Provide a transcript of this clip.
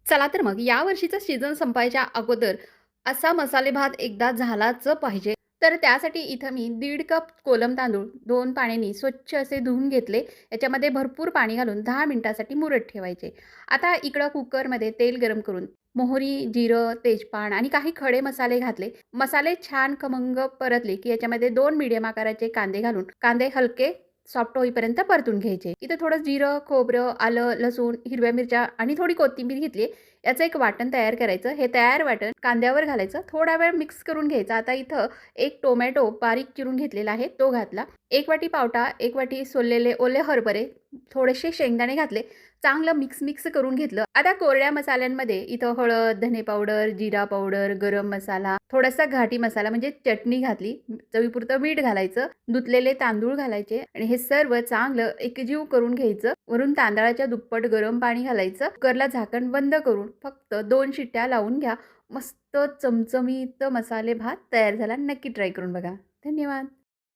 चला तर मग या वर्षीचा सीझन संपायच्या अगोदर असा मसाले भात एकदा झालाच पाहिजे. तर त्यासाठी इथं मी 1.5 कप कोलम तांदूळ 2 पाण्यानी स्वच्छ असे धुवून घेतले. याच्यामध्ये भरपूर पाणी घालून 10 मिनिटासाठी मुरत ठेवायचे. आता इकडं कुकरमध्ये तेल गरम करून मोहरी, जिरं, तेजपान आणि काही खडे मसाले घातले. मसाले छान खमंग परतले, की याच्यामध्ये 2 मीडियम आकाराचे कांदे घालून कांदे हलके सॉफ्ट होईपर्यंत परतून घ्यायचे. इथं थोडं जिरं, खोबरं, आलं, लसूण, हिरव्या मिरच्या आणि थोडी कोथिंबीर घेतली. याचं एक वाटण तयार करायचं. हे तयार वाटण कांद्यावर घालायचं. थोडा वेळ मिक्स करून घ्यायचं. आता इथं एक टोमॅटो बारीक चिरून घेतलेला आहे, तो घातला. 1 वाटी पावटा, 1 वाटी सोललेले ओले हरभरे, थोडेसे शेंगदाणे घातले. चांगलं मिक्स करून घेतलं. आता कोरड्या मसाल्यांमध्ये इथं हळद, धने पावडर, जिरा पावडर, गरम मसाला, थोडासा घाटी मसाला म्हणजे चटणी घातली. चवीपुरतं मीठ घालायचं. धुतलेले तांदूळ घालायचे आणि हे सर्व चांगलं एकजीव करून घ्यायचं. वरून तांदळाच्या दुप्पट गरम पाणी घालायचं. कुकरला झाकण बंद करून फक्त 2 शिट्ट्या लावून घ्या. मस्त चमचमीत मसाले भात तयार झाला. नक्की ट्राय करून बघा. धन्यवाद.